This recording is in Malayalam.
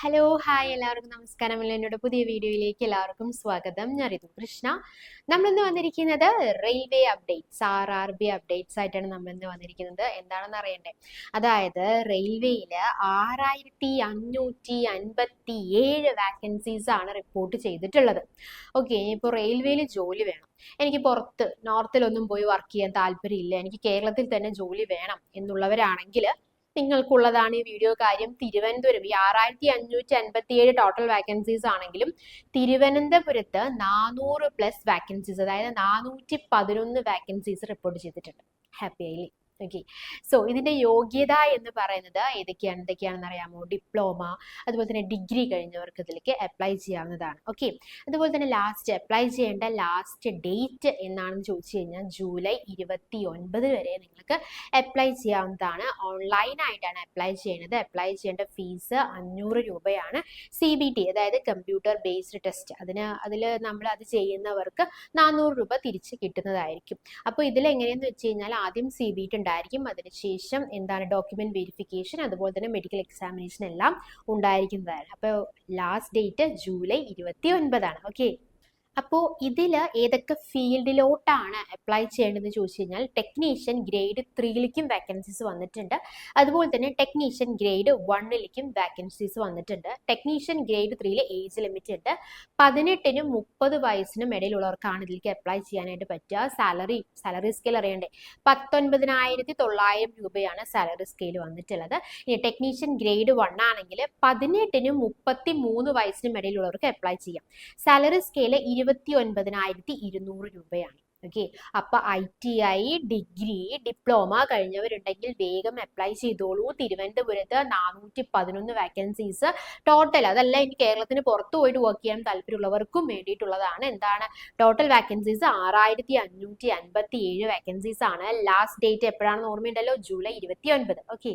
ഹലോ ഹായ് എല്ലാവർക്കും നമസ്കാരം. എന്നോട് പുതിയ വീഡിയോയിലേക്ക് എല്ലാവർക്കും സ്വാഗതം. ഞാൻ ഋതു കൃഷ്ണ. നമ്മളിന്ന് വന്നിരിക്കുന്നത് റെയിൽവേ അപ്ഡേറ്റ്സ് RRB അപ്ഡേറ്റ്സ് ആയിട്ടാണ് നമ്മളിന്ന് വന്നിരിക്കുന്നത്. എന്താണെന്ന് അറിയണ്ടേ? അതായത് റെയിൽവേയിൽ 6557 വാക്കൻസീസ് ആണ് റിപ്പോർട്ട് ചെയ്തിട്ടുള്ളത്. ഓക്കെ, ഇപ്പോൾ റെയിൽവേയിൽ ജോലി വേണം, എനിക്ക് പുറത്ത് നോർത്തിലൊന്നും പോയി വർക്ക് ചെയ്യാൻ താല്പര്യമില്ല, എനിക്ക് കേരളത്തിൽ തന്നെ ജോലി വേണം എന്നുള്ളവരാണെങ്കിൽ നിങ്ങൾക്കുള്ളതാണ് ഈ വീഡിയോ. കാര്യം തിരുവനന്തപുരം ഈ 6557 ടോട്ടൽ വാക്കൻസീസ് ആണെങ്കിലും തിരുവനന്തപുരത്ത് 400+ വാക്കൻസീസ്, അതായത് 411 വാക്കൻസീസ് റിപ്പോർട്ട് ചെയ്തിട്ടുണ്ട്. ഹാപ്പി ആയില്ലേ? ഓക്കെ, സോ ഇതിന്റെ യോഗ്യത എന്ന് പറയുന്നത് എന്തൊക്കെയാണെന്ന് അറിയാമോ? ഡിപ്ലോമ, അതുപോലെ തന്നെ ഡിഗ്രി കഴിഞ്ഞവർക്ക് ഇതിലേക്ക് അപ്ലൈ ചെയ്യാവുന്നതാണ്. ഓക്കെ, അതുപോലെ തന്നെ അപ്ലൈ ചെയ്യേണ്ട ലാസ്റ്റ് ഡേറ്റ് എന്നാണെന്ന് ചോദിച്ചു കഴിഞ്ഞാൽ ജൂലൈ 29 വരെ നിങ്ങൾക്ക് അപ്ലൈ ചെയ്യാവുന്നതാണ്. ഓൺലൈൻ ആയിട്ടാണ് അപ്ലൈ ചെയ്യുന്നത്. അപ്ലൈ ചെയ്യേണ്ട ഫീസ് 500 രൂപയാണ്. CBT, അതായത് കമ്പ്യൂട്ടർ ബേസ്ഡ് ടെസ്റ്റ്, അതിൽ നമ്മൾ അത് ചെയ്യുന്നവർക്ക് 400 രൂപ തിരിച്ച് കിട്ടുന്നതായിരിക്കും. അപ്പോൾ ഇതിൽ എങ്ങനെയെന്ന് വെച്ച് കഴിഞ്ഞാൽ ആദ്യം CBT ഉണ്ടായിരിക്കും, അതിനുശേഷം ഡോക്യുമെന്റ് വെരിഫിക്കേഷൻ, അതുപോലെ തന്നെ മെഡിക്കൽ എക്സാമിനേഷൻ എല്ലാം ഉണ്ടായിരിക്കുന്നതാണ്. അപ്പോൾ ലാസ്റ്റ് ഡേറ്റ് ജൂലൈ 29 ഓക്കെ. അപ്പോൾ ഇതിൽ ഏതൊക്കെ ഫീൽഡിലോട്ടാണ് അപ്ലൈ ചെയ്യേണ്ടതെന്ന് ചോദിച്ചു കഴിഞ്ഞാൽ ടെക്നീഷ്യൻ ഗ്രേഡ് 3ലേക്കും വാക്കൻസീസ് വന്നിട്ടുണ്ട്. അതുപോലെ തന്നെ ടെക്നീഷ്യൻ ഗ്രേഡ് 1ലേക്കും വാക്കൻസീസ് വന്നിട്ടുണ്ട്. ടെക്നീഷ്യൻ ഗ്രേഡ് 3 ഏജ് ലിമിറ്റ് ഉണ്ട്. 18-നും 30 വയസ്സിനും ഇടയിലുള്ളവർക്കാണ് ഇതിലേക്ക് അപ്ലൈ ചെയ്യാനായിട്ട് പറ്റുക. സാലറി സ്കെയിൽ അറിയണ്ടേ? 19,900 രൂപയാണ് സാലറി സ്കെയിൽ വന്നിട്ടുള്ളത്. ഇനി ടെക്നീഷ്യൻ ഗ്രേഡ് 1 ആണെങ്കിൽ 18-നും 33 വയസ്സിനും ഇടയിലുള്ളവർക്ക് അപ്ലൈ ചെയ്യാം. സാലറി സ്കെയിൽ 29,200 രൂപയാണ്. ഓക്കെ, അപ്പൊ ITI, ഡിഗ്രി, ഡിപ്ലോമ കഴിഞ്ഞവരുണ്ടെങ്കിൽ വേഗം അപ്ലൈ ചെയ്തോളൂ. തിരുവനന്തപുരത്ത് 411 വാക്കൻസീസ് ടോട്ടൽ. അതല്ല, ഇനി കേരളത്തിന് പുറത്തു പോയിട്ട് വർക്ക് ചെയ്യാൻ താല്പര്യമുള്ളവർക്കും വേണ്ടിയിട്ടുള്ളതാണ്. ടോട്ടൽ വാക്കൻസീസ് 6557 വാക്കൻസീസ് ആണ്. ലാസ്റ്റ് ഡേറ്റ് എപ്പോഴാണെന്ന് ഓർമ്മയുണ്ടല്ലോ? ജൂലൈ 29. ഓക്കെ.